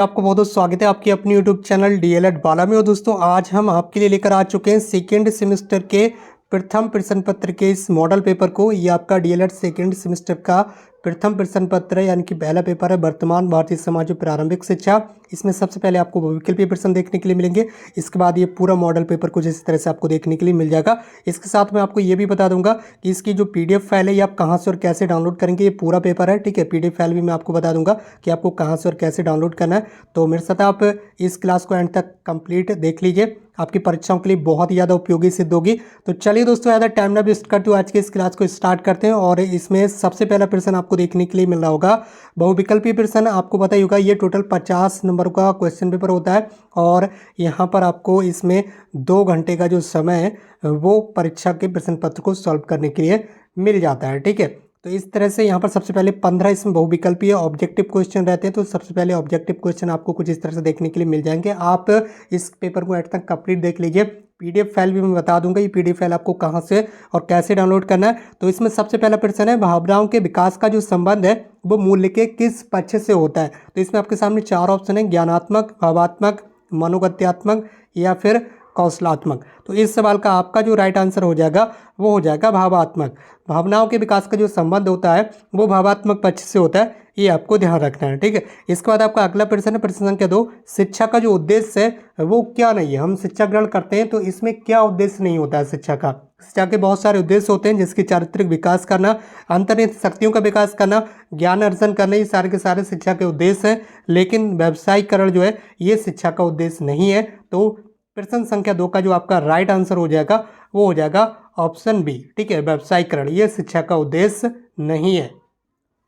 आपको बहुत बहुत स्वागत है आपकी अपनी यूट्यूब चैनल डीएलएड बाला में। और दोस्तों आज हम आपके लिए लेकर आ चुके हैं सेकेंड सेमेस्टर के प्रथम प्रश्न पत्र के इस मॉडल पेपर को। ये आपका डीएलएड सेकेंड सेमेस्टर का प्रथम प्रश्न पत्र है, यानी कि पहला पेपर है वर्तमान भारतीय समाज और प्रारंभिक शिक्षा। इसमें सबसे पहले आपको बहुविकल्पीय प्रश्न देखने के लिए मिलेंगे। इसके बाद ये पूरा मॉडल पेपर कुछ इस तरह से आपको देखने के लिए मिल जाएगा। इसके साथ मैं आपको ये भी बता दूंगा कि इसकी जो पीडीएफ फाइल है ये आप कहाँ से और कैसे डाउनलोड करेंगे। ये पूरा पेपर है, ठीक है। पीडीएफ फाइल भी मैं आपको बता दूंगा कि आपको कहाँ से और कैसे डाउनलोड करना है। तो मेरे साथ आप इस क्लास को एंड तक कंप्लीट देख लीजिए, आपकी परीक्षाओं के लिए बहुत ही ज़्यादा उपयोगी सिद्ध होगी। तो चलिए दोस्तों, ज़्यादा टाइम ना वेस्ट करते हुए आज के इस क्लास को स्टार्ट करते हैं। और इसमें सबसे पहला प्रश्न आपको देखने के लिए मिल रहा होगा बहुविकल्पीय प्रश्न। आपको पता ही होगा ये टोटल 50 नंबर का क्वेश्चन पेपर होता है और यहाँ पर आपको इसमें 2 घंटे का जो समय है वो परीक्षा के प्रश्न पत्र को सॉल्व करने के लिए मिल जाता है, ठीक है। तो इस तरह से यहाँ पर सबसे पहले 15 इसमें बहुविकल्पीय ऑब्जेक्टिव क्वेश्चन रहते हैं। तो सबसे पहले ऑब्जेक्टिव क्वेश्चन आपको कुछ इस तरह से देखने के लिए मिल जाएंगे। आप इस पेपर को एंड तक कंप्लीट देख लीजिए। पीडीएफ फाइल भी मैं बता दूंगा, ये पीडीएफ फाइल आपको कहाँ से और कैसे डाउनलोड करना है। तो इसमें सबसे पहला प्रश्न है भावनाओं के विकास का जो संबंध है वो मूल्य के किस पक्ष से होता है। तो इसमें आपके सामने 4 ऑप्शन है, ज्ञानात्मक, भावात्मक, मनोगत्यात्मक या फिर कौशलात्मक। तो इस सवाल का आपका जो राइट आंसर हो जाएगा वो हो जाएगा भावात्मक। भावनाओं के विकास का जो संबंध होता है वो भावात्मक पक्ष से होता है, ये आपको ध्यान रखना है, ठीक है। इसके बाद आपका अगला प्रश्न है प्रश्न संख्या 2, शिक्षा का जो उद्देश्य है वो क्या नहीं है। हम शिक्षा ग्रहण करते हैं तो इसमें क्या उद्देश्य नहीं होता है शिक्षा का। शिक्षा के बहुत सारे उद्देश्य होते हैं, जिसके चारित्रिक विकास करना, अंतर्निहित शक्तियों का विकास करना, ज्ञान अर्जन करना, ये सारे के सारे शिक्षा के उद्देश्य हैं। लेकिन व्यावसायिकरण जो है ये शिक्षा का उद्देश्य नहीं है। तो प्रश्न संख्या 2 का जो आपका राइट आंसर हो जाएगा वो हो जाएगा ऑप्शन बी, ठीक है। व्यावसायिकरण ये शिक्षा का उद्देश्य नहीं है।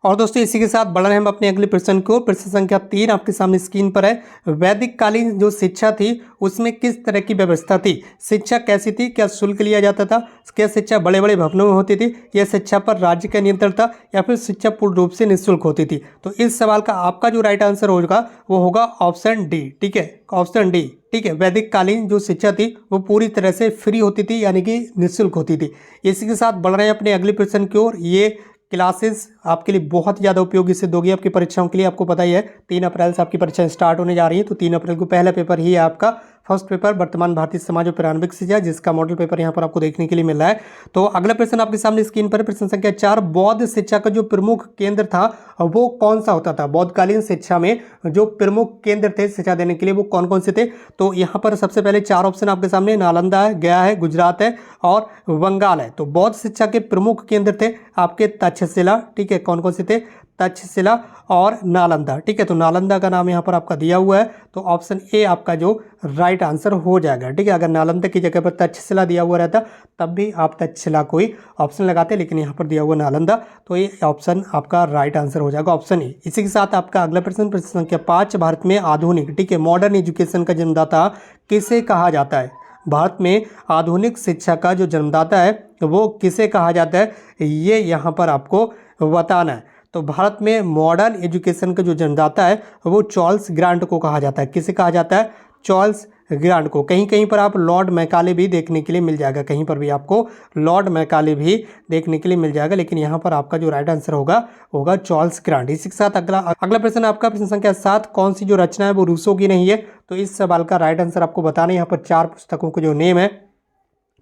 और दोस्तों इसी के साथ बढ़ रहे हैं हम अपने अगले प्रश्न को। प्रश्न संख्या 3 आपके सामने स्क्रीन पर है। वैदिक कालीन जो शिक्षा थी उसमें किस तरह की व्यवस्था थी। शिक्षा कैसी थी, क्या शुल्क लिया जाता था, क्या शिक्षा बड़े बड़े भवनों में होती थी, या शिक्षा पर राज्य का नियंत्रण था, या फिर शिक्षा पूर्ण रूप से निःशुल्क होती थी। तो इस सवाल का आपका जो राइट आंसर होगा वो होगा ऑप्शन डी, ठीक है, ऑप्शन डी, ठीक है। वैदिक कालीन जो शिक्षा थी वो पूरी तरह से फ्री होती थी, यानी कि निःशुल्क होती थी। इसी के साथ बढ़ रहे हैं अपने अगले प्रश्न की ओर। ये क्लासेस आपके लिए बहुत ज़्यादा उपयोगी सिद्ध होगी आपकी परीक्षाओं के लिए। आपको पता ही है 3 अप्रैल से आपकी परीक्षाएं स्टार्ट होने जा रही है। तो 3 अप्रैल को पहला पेपर ही है आपका फर्स्ट पेपर वर्तमान भारतीय समाज और प्रारंभिक शिक्षा, जिसका मॉडल पेपर यहाँ पर आपको देखने के लिए मिल रहा है। तो अगला प्रश्न आपके सामने स्क्रीन पर प्रश्न संख्या 4, बौद्ध शिक्षा का जो प्रमुख केंद्र था वो कौन सा होता था। बौद्धकालीन शिक्षा में जो प्रमुख केंद्र थे शिक्षा देने के लिए वो कौन कौन से थे। तो यहाँ पर सबसे पहले 4 ऑप्शन आपके सामने, नालंदा है, गया है, गुजरात है और बंगाल है। तो बौद्ध शिक्षा के प्रमुख केंद्र थे आपके तक्षशिला, ठीक है। कौन कौन से थे, तक्षशिला और नालंदा, ठीक है। तो नालंदा का नाम यहाँ पर आपका दिया हुआ है, तो ऑप्शन ए आपका जो राइट आंसर हो जाएगा, ठीक है। अगर नालंदा की जगह पर तक्षशिला दिया हुआ रहता तब भी आप तक्षशिला कोई ऑप्शन लगाते, लेकिन यहाँ पर दिया हुआ नालंदा, तो ये ऑप्शन आपका राइट आंसर हो जाएगा, ऑप्शन ए। इसी के साथ आपका अगला प्रश्न प्रश्न संख्या 5, भारत में आधुनिक, ठीक है, मॉडर्न एजुकेशन का जन्मदाता किसे कहा जाता है। भारत में आधुनिक शिक्षा का जो जन्मदाता है वो किसे कहा जाता है, ये यहाँ पर आपको बताना है। तो भारत में मॉडर्न एजुकेशन का जो जन्मदाता है वो चार्ल्स ग्रांट को कहा जाता है। किसे कहा जाता है, चार्ल्स ग्रांट को। कहीं कहीं पर आप लॉर्ड मैकाले भी देखने के लिए मिल जाएगा, कहीं पर भी आपको लॉर्ड मैकाले भी देखने के लिए मिल जाएगा, लेकिन यहाँ पर आपका जो राइट आंसर होगा चार्ल्स ग्रांट। इसी के साथ अगला प्रश्न आपका प्रश्न संख्या 7, कौन सी जो रचना है वो रूसो की नहीं है। तो इस सवाल का राइट आंसर आपको बताना है। यहाँ पर 4 पुस्तकों के जो नेम है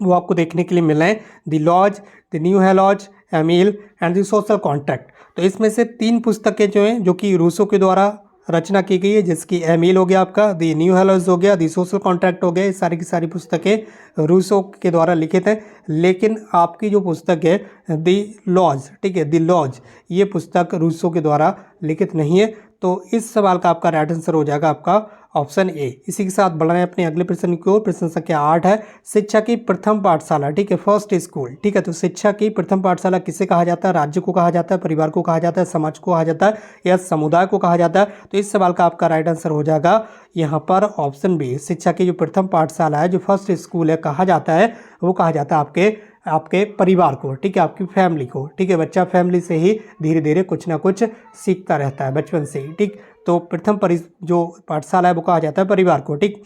वो आपको देखने के लिए मिल रहे हैं, the laws, the new Heloise, Emile and the social contract. तो इसमें से 3 पुस्तकें जो हैं जो कि रूसो के द्वारा रचना की गई है, जिसकी एमिल हो गया आपका, द न्यू हेलॉज हो गया, द सोशल कॉन्ट्रैक्ट हो गया, ये सारी की सारी पुस्तकें रूसो के द्वारा लिखित हैं। लेकिन आपकी जो पुस्तक है द लॉज, ठीक है, द लॉज, ये पुस्तक रूसो के द्वारा लिखित नहीं है। तो इस सवाल का आपका राइट आंसर हो जाएगा आपका ऑप्शन ए। इसी के साथ बढ़ रहे हैं अपने अगले प्रश्न की ओर। प्रश्न संख्या 8 है, शिक्षा की प्रथम पाठशाला, ठीक है, फर्स्ट स्कूल, ठीक है। तो शिक्षा की प्रथम पाठशाला किसे कहा जाता है, राज्य को कहा जाता है, परिवार को कहा जाता है, समाज को कहा जाता है, या समुदाय को कहा जाता है। तो इस सवाल का आपका राइट आंसर हो जाएगा यहाँ पर ऑप्शन बी। शिक्षा की जो प्रथम पाठशाला है, जो फर्स्ट स्कूल है, कहा जाता है वो कहा जाता है आपके परिवार को, ठीक है, आपकी फैमिली को, ठीक है। बच्चा फैमिली से ही धीरे धीरे कुछ ना कुछ सीखता रहता है बचपन से ही, ठीक। तो प्रथम जो पाठशाला है वो कहा जाता है परिवार को, ठीक।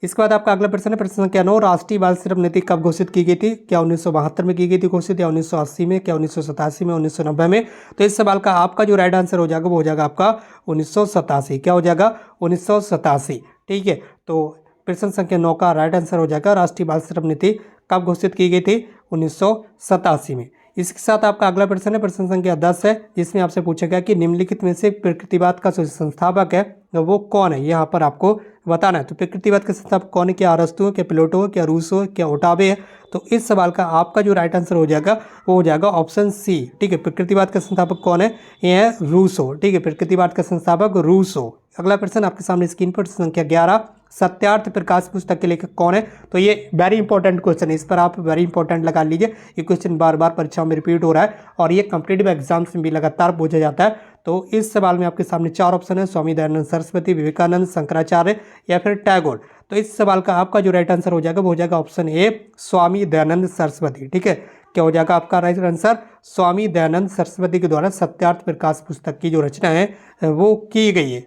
इसके बाद आपका अगला प्रश्न है प्रश्न संख्या 9, राष्ट्रीय बाल श्रम नीति कब घोषित की गई थी? क्या 1972 में की गई थी घोषित, या 1980 में, क्या 1987 में, 1990 में? तो इस सवाल का आपका जो राइट आंसर हो जाएगा वो हो जाएगा आपका 1987। क्या हो जाएगा? 1987। ठीक है, तो प्रश्न संख्या 9 का राइट आंसर हो जाएगा राष्ट्रीय बाल श्रम नीति कब घोषित की गई थी? 1987 में। इसके साथ आपका अगला प्रश्न है प्रश्न संख्या 10 है, जिसमें आपसे पूछा गया कि निम्नलिखित में से प्रकृतिवाद का जो संस्थापक है वो कौन है, यहाँ पर आपको बताना है। तो प्रकृतिवाद का संस्थापक कौन है? क्या अरस्तू है, क्या प्लेटो है, क्या रूसो है, क्या ओटावे है? तो इस सवाल का आपका जो राइट आंसर हो जाएगा वो हो जाएगा ऑप्शन सी। ठीक है, प्रकृतिवाद का संस्थापक कौन है? ये है रूसो। ठीक है, प्रकृतिवाद का संस्थापक रूसो। अगला प्रश्न आपके सामने स्क्रीन पर संख्या 11, सत्यार्थ प्रकाश पुस्तक के लेखक कौन है? तो ये वेरी इंपॉर्टेंट क्वेश्चन है, इस पर आप वेरी इंपॉर्टेंट लगा लीजिए। ये क्वेश्चन बार बार परीक्षाओं में रिपीट हो रहा है और ये कॉम्पिटिटिव एग्जाम्स में भी लगातार पूछा जाता है। तो इस सवाल में आपके सामने 4 ऑप्शन है, स्वामी दयानंद सरस्वती, विवेकानंद, शंकराचार्य या फिर टैगोर। तो इस सवाल का आपका जो राइट आंसर हो जाएगा वो हो जाएगा ऑप्शन ए, स्वामी दयानंद सरस्वती। ठीक है, क्या हो जाएगा आपका राइट आंसर? स्वामी दयानंद सरस्वती के द्वारा सत्यार्थ प्रकाश पुस्तक की जो रचना है वो की गई है।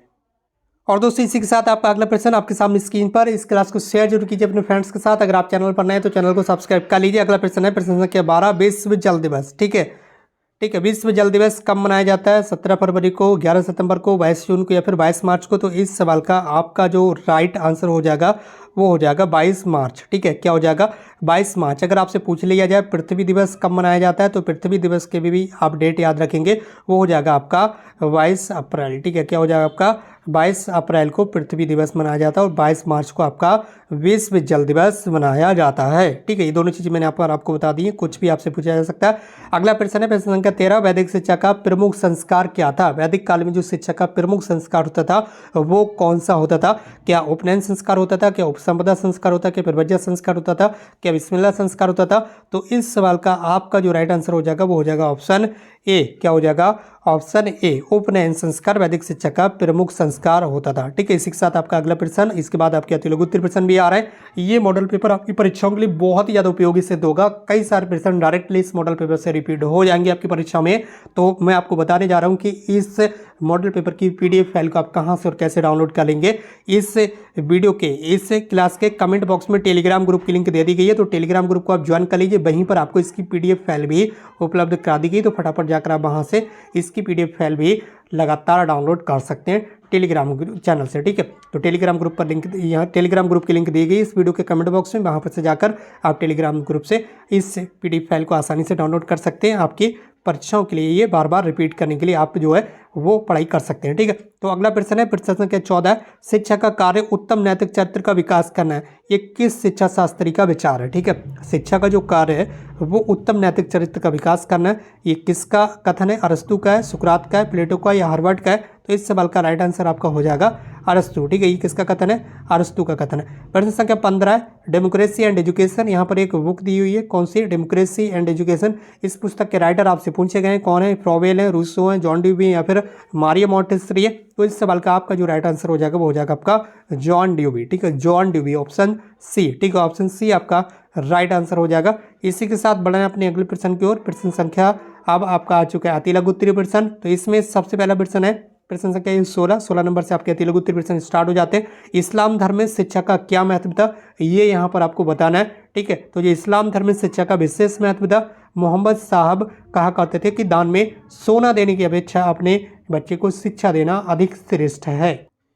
और दोस्तों इसी के साथ आपका अगला प्रश्न आपके सामने स्क्रीन पर, इस क्लास को शेयर जरूर कीजिए अपने फ्रेंड्स के साथ। अगर आप चैनल पर नए हैं तो चैनल को सब्सक्राइब कर लीजिए। अगला प्रश्न है प्रश्न संख्या 12, विश्व जल दिवस। ठीक है, विश्व जल दिवस कब मनाया जाता है? 17 फरवरी को, 11 सितंबर को, 22 जून को या फिर 22 मार्च को? तो इस सवाल का आपका जो राइट आंसर हो जाएगा वो हो जाएगा 22 मार्च। ठीक है, क्या हो जाएगा? 22 मार्च। अगर आपसे पूछ लिया जाए पृथ्वी दिवस कब मनाया जाता है तो पृथ्वी दिवस के भी आप डेट याद रखेंगे, वो हो जाएगा आपका 22 अप्रैल। ठीक है, क्या हो जाएगा आपका? 22 अप्रैल को पृथ्वी दिवस मनाया जाता है और 22 मार्च को आपका विश्व जल दिवस मनाया जाता है। ठीक है, ये दोनों चीज़ें मैंने आपको बता दी हैं, कुछ भी आपसे पूछा जा सकता है। अगला प्रश्न है प्रश्न संख्या 13, वैदिक शिक्षा का प्रमुख संस्कार क्या था? वैदिक काल में जो शिक्षा का प्रमुख संस्कार होता था वो कौन सा होता था? क्या उपनयन संस्कार होता था, क्या उपसंपदा संस्कार होता, क्या प्रवज्ञा संस्कार होता था, क्या बिस्मिल्लाह संस्कार होता था? तो इस सवाल का आपका जो राइट आंसर हो जाएगा वो हो जाएगा ऑप्शन ए। क्या हो जाएगा? ऑप्शन ए, उपनयन संस्कार वैदिक शिक्षा का प्रमुख संस्कार होता था। ठीक है, इसी के साथ आपका अगला प्रश्न, इसके बाद आपके अति लघु उत्तर प्रश्न भी आ रहे हैं। ये मॉडल पेपर आपकी परीक्षाओं के लिए बहुत ही ज़्यादा उपयोगी सिद्ध होगा। कई सारे प्रश्न डायरेक्टली इस मॉडल पेपर से रिपीट हो जाएंगे आपकी परीक्षा में। तो मैं आपको बताने जा रहा हूँ कि इस मॉडल पेपर की PDF फाइल को आप कहाँ से और कैसे डाउनलोड कर लेंगे। इस वीडियो के, इस क्लास के कमेंट बॉक्स में टेलीग्राम ग्रुप की लिंक दे दी गई है, तो टेलीग्राम ग्रुप को आप ज्वाइन कर लीजिए। वहीं पर आपको इसकी PDF फाइल भी उपलब्ध करा दी गई, तो फटाफट जाकर आप वहाँ से इसकी PDF फाइल भी लगातार डाउनलोड कर सकते हैं टेलीग्राम चैनल से। ठीक है, तो टेलीग्राम ग्रुप पर लिंक, यहाँ टेलीग्राम ग्रुप की लिंक दी गई इस वीडियो के कमेंट बॉक्स में, वहाँ पर से जाकर आप टेलीग्राम ग्रुप से इस PDF फाइल को आसानी से डाउनलोड कर सकते हैं। आपकी परीक्षाओं के लिए ये बार बार रिपीट करने के लिए आप जो है वो पढ़ाई कर सकते हैं। ठीक है, तो अगला प्रश्न है प्रश्न संख्या 14, शिक्षा का कार्य उत्तम नैतिक चरित्र का विकास करना है, ये किस शिक्षा शास्त्री का विचार है? ठीक है, शिक्षा का जो कार्य है वो उत्तम नैतिक चरित्र का विकास करना है, ये किसका कथन है? अरस्तु का है, सुकरात का है, प्लेटो का या हार्वर्ड का है? तो इस सवाल का राइट आंसर आपका हो जाएगा अरस्तु। ठीक है, ये किसका कथन है? अरस्तु का कथन है। प्रश्न संख्या 15 है डेमोक्रेसी एंड एजुकेशन। यहाँ पर एक बुक दी हुई है, कौन सी? Democracy and education. इस पुस्तक के राइटर आपसे पूछे गए हैं, कौन है? फ्रॉवेल है, रूसो है, जॉन ड्यूवी या फिर मारिया मॉन्टेसरी है? तो इस सवाल का आपका जो राइट आंसर हो जाएगा वो हो जाएगा आपका जॉन ड्यूवी। ठीक है, जॉन ड्यूवी, ऑप्शन सी। ठीक है, ऑप्शन सी आपका राइट आंसर हो जाएगा। इसी के साथ बढ़े अपने अगले प्रश्न की ओर। प्रश्न संख्या अब आपका आ चुका है अति लघु उत्तरीय प्रश्न। तो इसमें सबसे पहला प्रश्न है प्रश्न संख्या 16 नंबर से आपके अति लघु उत्तरीय प्रश्न स्टार्ट हो जाते हैं। इस्लाम धर्म में शिक्षा का क्या महत्व था, ये यहाँ पर आपको बताना है। ठीक है, तो ये इस्लाम धर्म में शिक्षा का विशेष महत्व था। मोहम्मद साहब कहा करते थे कि दान में सोना देने की अपेक्षा अपने बच्चे को शिक्षा देना अधिक श्रेष्ठ है।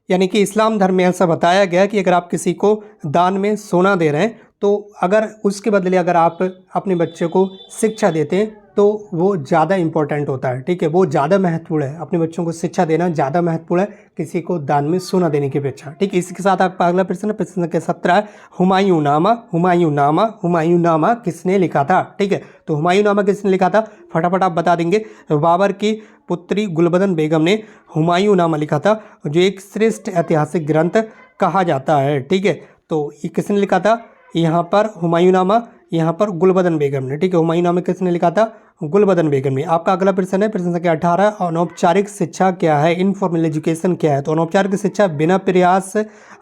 यानी कि इस्लाम धर्म में ऐसा बताया गया कि अगर आप किसी को दान में सोना दे रहे हैं तो अगर उसके बदले अगर आप अपने बच्चे को शिक्षा देते हैं तो वो ज़्यादा इम्पोर्टेंट होता है। ठीक है, वो ज़्यादा महत्वपूर्ण है, अपने बच्चों को शिक्षा देना ज़्यादा महत्वपूर्ण है किसी को दान में सोना देने की अपेक्षा। ठीक है, इसी के साथ आपका अगला प्रश्न है प्रश्न संख्या 17 है हुमायूंनामा किसने लिखा था? ठीक है, तो हुमायूंनामा किसने लिखा था? फटाफट आप बता देंगे। बाबर की पुत्री गुलबदन बेगम ने हुमायूंनामा लिखा था, जो एक श्रेष्ठ ऐतिहासिक ग्रंथ कहा जाता है। ठीक है, तो ये किसने लिखा था? यहाँ पर हुमायूंनामा, यहाँ पर गुलबदन बेगम ने। ठीक है, हुमायूंनामा किसने लिखा था? गुलबदन बेगम ने। आपका अगला प्रश्न है प्रश्न संख्या 18, अनौपचारिक शिक्षा क्या है? इनफॉर्मल एजुकेशन क्या है? तो अनौपचारिक शिक्षा बिना प्रयास,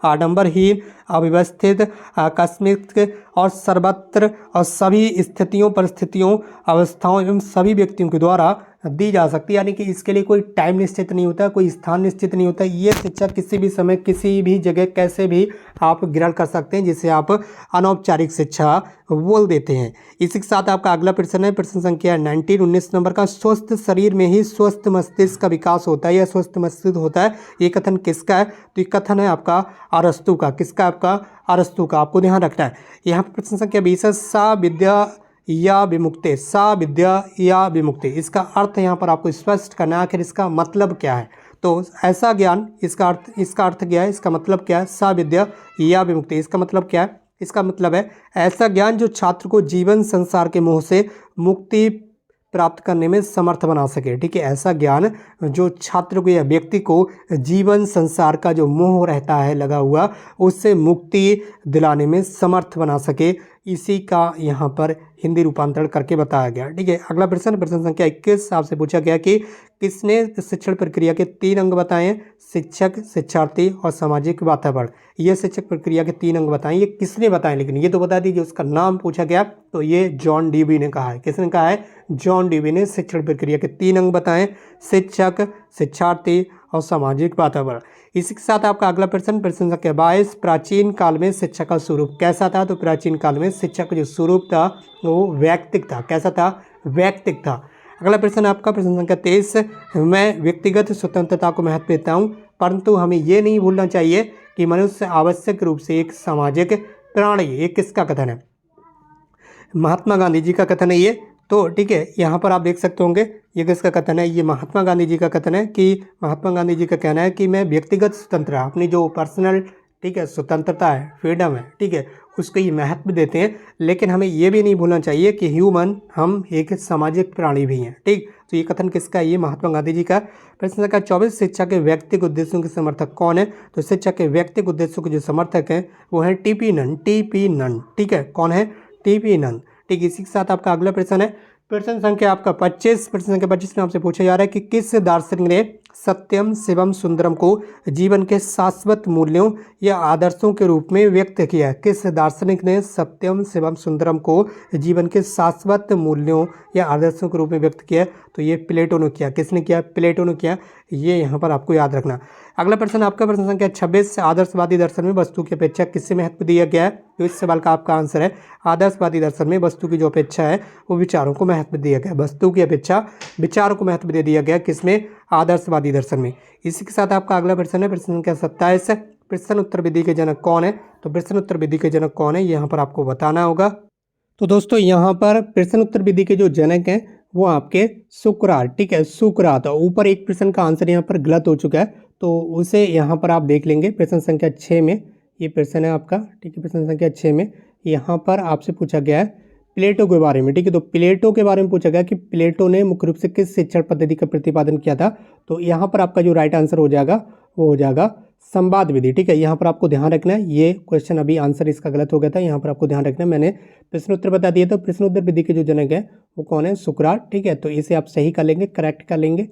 आडंबरहीन, अव्यवस्थित, आकस्मिक और सर्वत्र और सभी स्थितियों, परिस्थितियों, अवस्थाओं एवं सभी व्यक्तियों के द्वारा दी जा सकती है, यानी कि इसके लिए कोई टाइम निश्चित नहीं होता, कोई स्थान निश्चित नहीं होता। ये शिक्षा किसी भी समय किसी भी जगह कैसे भी आप ग्रहण कर सकते हैं, जिसे आप अनौपचारिक शिक्षा बोल देते हैं। इसी के साथ आपका अगला प्रश्न है, प्रश्न संख्या 19 नंबर का, स्वस्थ शरीर में ही स्वस्थ मस्तिष्क का विकास होता है या स्वस्थ मस्तिष्क होता है, ये कथन किसका है? तो ये कथन है आपका अरस्तु का। किसका? आपका अरस्तु का। आपको ध्यान रखना है। यहाँ पर प्रश्न संख्या 20 है, सा विद्या या विमुक्ति, सा विद्या या विमुक्ति, इसका अर्थ यहाँ पर आपको स्पष्ट करना है, आखिर इसका मतलब क्या है। तो ऐसा ज्ञान, इसका अर्थ क्या है, इसका मतलब क्या है? सा विद्या या विमुक्ति, इसका मतलब क्या है? इसका मतलब है ऐसा ज्ञान जो छात्र को जीवन संसार के मोह से मुक्ति प्राप्त करने में समर्थ बना सके। ठीक है, ऐसा ज्ञान जो छात्र को या व्यक्ति को जीवन संसार का जो मोह रहता है लगा हुआ, उससे मुक्ति दिलाने में समर्थ बना सके, इसी का यहाँ पर हिंदी रूपांतरण करके बताया गया। ठीक है, अगला प्रश्न, प्रश्न संख्या 21 आपसे पूछा गया कि किसने शिक्षण प्रक्रिया के 3 अंग बताए हैं? शिक्षक, शिक्षार्थी और सामाजिक वातावरण। ये शिक्षक प्रक्रिया के 3 अंग बताएं, ये किसने बताए? लेकिन ये तो बता दीजिए, उसका नाम पूछा गया तो ये जॉन डीवी ने कहा है। किसने कहा है? जॉन डीवी ने शिक्षण प्रक्रिया के 3 अंग बताएं, शिक्षक, शिक्षार्थी और सामाजिक वातावरण। इसी के साथ आपका अगला प्रश्न, प्रश्न संख्या 22, प्राचीन काल में शिक्षा का स्वरूप कैसा था? तो प्राचीन काल में शिक्षा का जो स्वरूप था वो वैयक्तिक था। कैसा था? वैयक्तिक था। अगला प्रश्न आपका प्रश्न संख्या 23, मैं व्यक्तिगत स्वतंत्रता को महत्व देता हूँ, परंतु हमें ये नहीं भूलना चाहिए कि मनुष्य आवश्यक रूप से एक सामाजिक प्राणी। ये किसका कथन है? महात्मा गांधी जी का कथन है ये। तो ठीक है, यहाँ पर आप देख सकते होंगे ये किसका कथन है? ये महात्मा गांधी जी का कथन है कि महात्मा गांधी जी का कहना है कि मैं व्यक्तिगत स्वतंत्रता, अपनी जो पर्सनल, ठीक है, स्वतंत्रता है, फ्रीडम है, ठीक है, उसको ये महत्व देते हैं। लेकिन हमें ये भी नहीं भूलना चाहिए कि ह्यूमन, हम एक सामाजिक प्राणी भी हैं। ठीक, तो ये कथन किसका है? ये महात्मा गांधी जी का। प्रश्न संख्या 24, शिक्षा के व्यक्तिगत उद्देश्यों के समर्थक कौन है? तो शिक्षा के व्यक्तिगत उद्देश्यों के जो समर्थक हैं वो हैं टीपी नन। टीपी नन, ठीक है, कौन है? टीपी नन। ठीक, इसी के साथ आपका अगला प्रश्न है, प्रश्न संख्या आपका 25। प्रश्न संख्या 25 में आपसे पूछा जा रहा है कि किस दार्शनिक ने सत्यम शिवम सुंदरम को जीवन के शाश्वत मूल्यों या आदर्शों के रूप में व्यक्त किया है? किस दार्शनिक ने सत्यम शिवम सुंदरम को जीवन के शाश्वत मूल्यों या आदर्शों के रूप में व्यक्त किया? तो ये प्लेटो ने किया। किसने किया? प्लेटो ने किया। ये यहाँ पर आपको याद रखना। अगला प्रश्न आपका प्रश्न संख्या 26, आदर्शवादी दर्शन में वस्तु की अपेक्षा किससे महत्व दिया गया है? तो इस सवाल का आपका आंसर है आदर्शवादी दर्शन में वस्तु की जो अपेक्षा है वो विचारों को महत्व दिया गया। वस्तु की अपेक्षा विचारों को महत्व दे दिया गया। किसमें? आदर्शवादी दर्शन में। इसी के साथ आपका अगला प्रश्न है प्रश्न संख्या 27, प्रश्न उत्तर विधि के जनक कौन है? तो प्रश्न उत्तर विधि के जनक कौन है, यहाँ पर आपको बताना होगा। तो दोस्तों यहाँ पर प्रश्न उत्तर विधि के जो जनक हैं वो आपके सुकरात। ठीक है, सुकरात। ऊपर एक प्रश्न का आंसर यहाँ पर गलत हो चुका है, तो उसे यहाँ पर आप देख लेंगे। प्रश्न संख्या 6 में ये प्रश्न है आपका। ठीक है, प्रश्न संख्या 6 में यहाँ पर आपसे पूछा गया है प्लेटो के बारे में। ठीक है, तो प्लेटो के बारे में पूछा गया कि प्लेटो ने मुख्य रूप से किस शिक्षण पद्धति का प्रतिपादन किया था? तो यहाँ पर आपका जो राइट आंसर हो जाएगा वो हो जाएगा संवाद विधि। ठीक है, यहाँ पर आपको ध्यान रखना है, ये क्वेश्चन अभी आंसर इसका गलत हो गया था, यहाँ पर आपको ध्यान रखना है। मैंने प्रश्न उत्तर बता दिया, तो प्रश्न उत्तर विधि के जो जनक है वो कौन है? सुकरात। ठीक है, तो इसे आप सही कर लेंगे, करेक्ट कर लेंगे।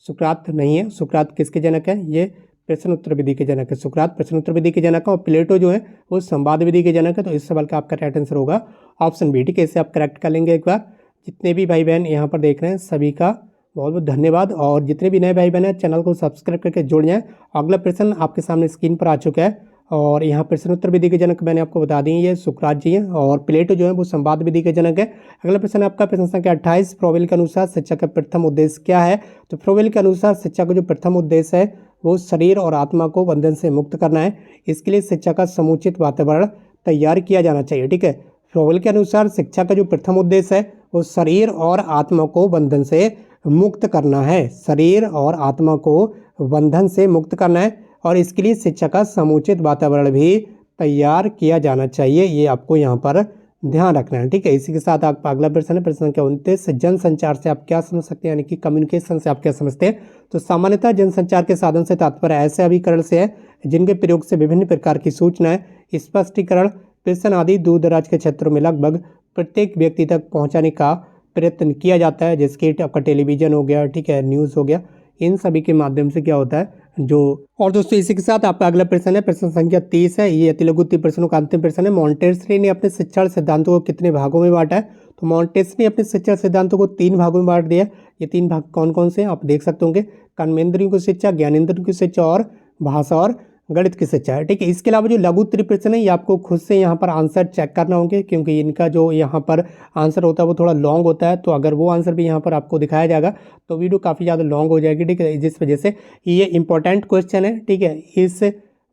सुकरात नहीं है। सुकरात किसके जनक है? ये प्रश्न उत्तर विधि के जनक है। सुकरात प्रश्न उत्तर विधि के जनक है और प्लेटो जो है वो संवाद विधि के जनक है। तो इस सवाल का आपका राइट आंसर होगा ऑप्शन बी। ठीक है, इसे आप करेक्ट कर लेंगे एक बार। जितने भी भाई बहन यहाँ पर देख रहे हैं सभी का बहुत बहुत धन्यवाद, और जितने भी नए भाई बहन हैं चैनल को सब्सक्राइब करके जुड़ जाएं। अगला प्रश्न आपके सामने स्क्रीन पर आ चुका है, और यहाँ प्रश्न उत्तर विधि के जनक मैंने आपको बता दी, ये सुकरात जी हैं, और प्लेटो जो है वो संवाद विधि के जनक है। अगला प्रश्न आपका प्रश्न संख्या 28, फ्रोवेल के अनुसार शिक्षा का प्रथम उद्देश्य क्या है? तो फ्रोवेल के अनुसार शिक्षा का जो प्रथम उद्देश्य है वो शरीर और आत्मा को बंधन से मुक्त करना है। इसके लिए शिक्षा का समुचित वातावरण तैयार किया जाना चाहिए। ठीक है, फ्रोवेल के अनुसार शिक्षा का जो प्रथम उद्देश्य है वो शरीर और आत्मा को बंधन से मुक्त करना है। शरीर और आत्मा को बंधन से मुक्त करना है, और इसके लिए शिक्षा का समुचित वातावरण भी तैयार किया जाना चाहिए। ये आपको यहाँ पर ध्यान रखना है। ठीक है, इसी के साथ आपका अगला प्रश्न है प्रश्न संख्या 29, जनसंचार से आप क्या समझ सकते हैं, यानी कि कम्युनिकेशन से आप क्या समझते हैं? तो सामान्यतः जनसंचार के साधन से तात्पर्य ऐसे अभिकरण से है जिनके प्रयोग से विभिन्न प्रकार की सूचनाएं, स्पष्टीकरण, प्रश्न आदि दूर दराज के क्षेत्रों में लगभग प्रत्येक व्यक्ति तक पहुँचाने का प्रयत्न किया जाता है। जैसे कि आपका टेलीविजन हो गया, ठीक है, न्यूज़ हो गया, इन सभी के माध्यम से क्या होता है, जो और दोस्तों इसी के साथ आपका अगला प्रश्न है, प्रश्न संख्या 30 है। ये अति लघु 30 प्रश्नों का अंतिम प्रश्न है। मॉन्टेसरी ने अपने शिक्षण सिद्धांतों को कितने भागों में बांटा है? तो मॉन्टेसरी ने अपने शिक्षण सिद्धांतों को 3 भागों में बांट दिया। ये 3 भाग कौन कौन से हैं आप देख सकते होंगे। कर्मेंद्रियों की शिक्षा, ज्ञानेंद्रियों की शिक्षा और भाषा और गणित की शिक्षा है। ठीक है, इसके अलावा जो लघु त्रि प्रश्न है ये आपको खुद से यहाँ पर आंसर चेक करना होंगे, क्योंकि इनका जो यहाँ पर आंसर होता है वो थोड़ा लॉन्ग होता है। तो अगर वो आंसर भी यहाँ पर आपको दिखाया जाएगा तो वीडियो काफ़ी ज़्यादा लॉन्ग हो जाएगी। ठीक है, जिस वजह से ये इंपॉर्टेंट क्वेश्चन है। ठीक है, इस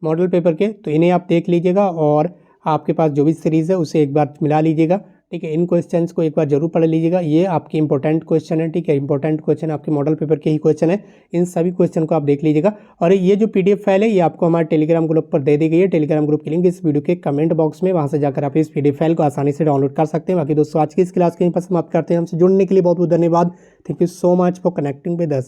मॉडल पेपर के, तो इन्हें आप देख लीजिएगा और आपके पास जो भी सीरीज़ है उसे एक बार मिला लीजिएगा। ठीक है, इन क्वेश्चंस को एक बार जरूर पढ़ लीजिएगा। ये आपके इंपॉर्टेंट क्वेश्चन है। ठीक है, इंपॉर्टेंट क्वेश्चन आपके मॉडल पेपर के ही क्वेश्चन है। इन सभी क्वेश्चन को आप देख लीजिएगा। और ये जो पीडीएफ फाइल है ये आपको हमारे टेलीग्राम ग्रुप पर दे दी गई है। टेलीग्राम ग्रुप की लिंक इस वीडियो के कमेंट बॉक्स में, वहाँ से जाकर आप इस पीडीएफ फाइल को आसानी से डाउनलोड कर सकते हैं। बाकी दोस्तों आज की इस क्लास को यहीं पर समाप्त करते हैं। हमसे जुड़ने के लिए बहुत बहुत धन्यवाद। Thank you so much for connecting with us.